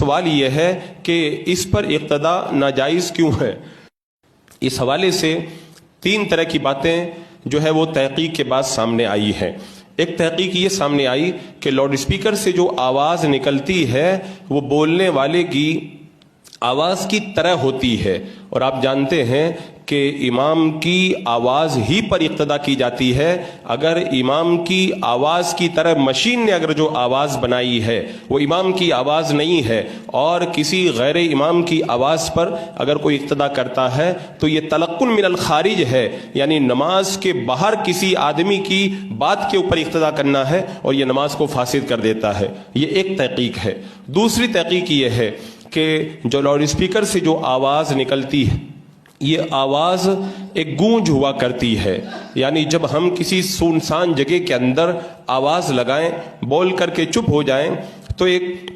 سوال یہ ہے کہ اس پر اقتدا ناجائز کیوں ہے؟ اس حوالے سے 3 طرح کی باتیں جو ہے وہ تحقیق کے بعد سامنے آئی ہے۔ ایک تحقیق یہ سامنے آئی کہ لاؤڈ اسپیکر سے جو آواز نکلتی ہے وہ بولنے والے کی آواز کی طرح ہوتی ہے، اور آپ جانتے ہیں کہ امام کی آواز ہی پر اقتدا کی جاتی ہے۔ اگر امام کی آواز کی طرح مشین نے اگر جو آواز بنائی ہے وہ امام کی آواز نہیں ہے، اور کسی غیر امام کی آواز پر اگر کوئی اقتدا کرتا ہے تو یہ تلقن من الخارج ہے، یعنی نماز کے باہر کسی آدمی کی بات کے اوپر اقتدا کرنا ہے اور یہ نماز کو فاسد کر دیتا ہے۔ یہ ایک تحقیق ہے۔ دوسری تحقیق یہ ہے کہ جو لاؤڈ اسپیکر سے جو آواز نکلتی ہے یہ آواز ایک گونج ہوا کرتی ہے، یعنی جب ہم کسی سنسان جگہ کے اندر آواز لگائیں، بول کر کے چپ ہو جائیں تو ایک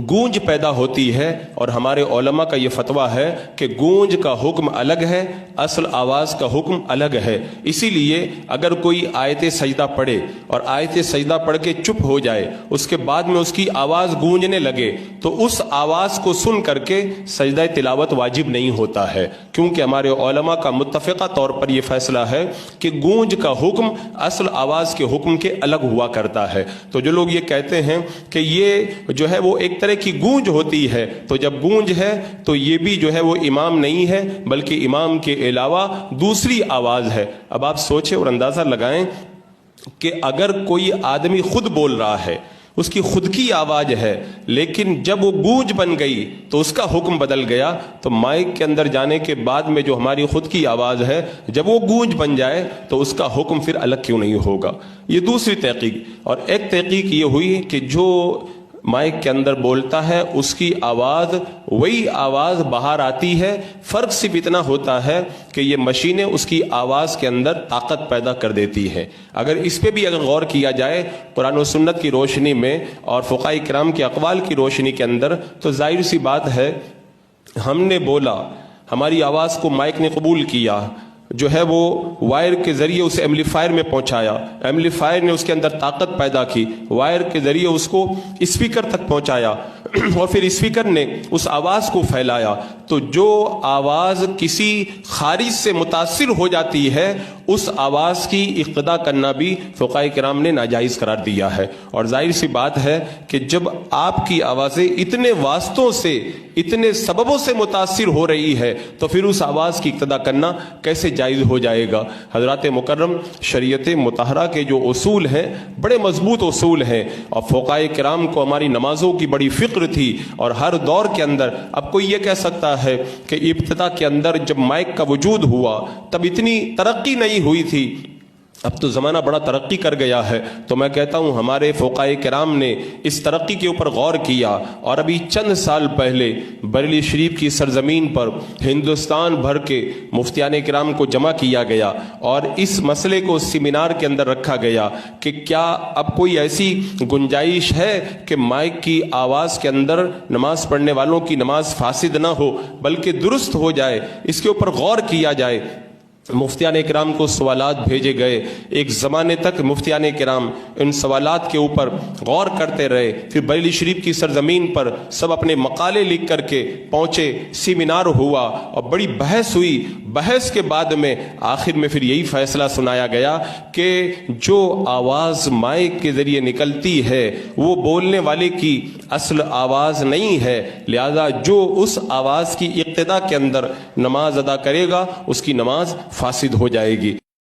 گونج پیدا ہوتی ہے، اور ہمارے علماء کا یہ فتویٰ ہے کہ گونج کا حکم الگ ہے، اصل آواز کا حکم الگ ہے۔ اسی لیے اگر کوئی آیت سجدہ پڑھے اور آیت سجدہ پڑھ کے چپ ہو جائے، اس کے بعد میں اس کی آواز گونجنے لگے، تو اس آواز کو سن کر کے سجدہ تلاوت واجب نہیں ہوتا ہے، کیونکہ ہمارے علماء کا متفقہ طور پر یہ فیصلہ ہے کہ گونج کا حکم اصل آواز کے حکم کے الگ ہوا کرتا ہے۔ تو جو لوگ یہ کہتے ہیں کہ یہ جو ہے وہ ایک طرح کی گونج ہوتی ہے، تو جب گونج ہے تو یہ بھی جو ہے وہ امام نہیں ہے بلکہ امام کے علاوہ دوسری آواز ہے۔ اب آپ سوچیں اور اندازہ لگائیں کہ اگر کوئی آدمی خود بول رہا ہے، اس کی خود کی آواز ہے، لیکن جب وہ گونج بن گئی تو اس کا حکم بدل گیا، تو مائک کے اندر جانے کے بعد میں جو ہماری خود کی آواز ہے جب وہ گونج بن جائے تو اس کا حکم پھر الگ کیوں نہیں ہوگا؟ یہ دوسری تحقیق۔ اور ایک تحقیق یہ ہوئی کہ جو مائک کے اندر بولتا ہے اس کی آواز وہی آواز باہر آتی ہے، فرق صرف اتنا ہوتا ہے کہ یہ مشینیں اس کی آواز کے اندر طاقت پیدا کر دیتی ہیں۔ اگر اس پہ بھی اگر غور کیا جائے قرآن و سنت کی روشنی میں اور فقہاء کرام کے اقوال کی روشنی کے اندر، تو ظاہر سی بات ہے ہم نے بولا، ہماری آواز کو مائک نے قبول کیا، جو ہے وہ وائر کے ذریعے اسے ایمپلیفائر میں پہنچایا، ایمپلیفائر نے اس کے اندر طاقت پیدا کی، وائر کے ذریعے اس کو اسپیکر تک پہنچایا اور پھر اسپیکر نے اس آواز کو پھیلایا، تو جو آواز کسی خارج سے متاثر ہو جاتی ہے اس آواز کی اقتدا کرنا بھی فقہاء کرام نے ناجائز قرار دیا ہے۔ اور ظاہر سی بات ہے کہ جب آپ کی آوازیں اتنے واسطوں سے، اتنے سببوں سے متاثر ہو رہی ہے تو پھر اس آواز کی اقتدا کرنا کیسے جائز ہو جائے گا؟ حضرات مکرم، شریعت مطہرہ کے جو اصول ہیں بڑے مضبوط اصول ہیں، اور فقہاء کرام کو ہماری نمازوں کی بڑی فکر تھی، اور ہر دور کے اندر اب کوئی یہ کہہ سکتا ہے کہ ابتدا کے اندر جب مائک کا وجود ہوا تب اتنی ترقی نہیں ہوئی تھی، اب تو زمانہ بڑا ترقی کر گیا ہے۔ تو میں کہتا ہوں ہمارے فقہاء کرام نے اس ترقی کے اوپر غور کیا، اور ابھی چند سال پہلے بریلی شریف کی سرزمین پر ہندوستان بھر کے مفتیان کرام کو جمع کیا گیا، اور اس مسئلے کو سیمینار کے اندر رکھا گیا کہ کیا اب کوئی ایسی گنجائش ہے کہ مائک کی آواز کے اندر نماز پڑھنے والوں کی نماز فاسد نہ ہو بلکہ درست ہو جائے؟ اس کے اوپر غور کیا جائے۔ مفتیان کرام کو سوالات بھیجے گئے، ایک زمانے تک مفتیان کرام ان سوالات کے اوپر غور کرتے رہے، پھر بریلی شریف کی سرزمین پر سب اپنے مقالے لکھ کر کے پہنچے، سیمینار ہوا اور بڑی بحث ہوئی۔ بحث کے بعد میں آخر میں پھر یہی فیصلہ سنایا گیا کہ جو آواز مائک کے ذریعے نکلتی ہے وہ بولنے والے کی اصل آواز نہیں ہے، لہذا جو اس آواز کی اقتدا کے اندر نماز ادا کرے گا اس کی نماز فاسد ہو جائے گی۔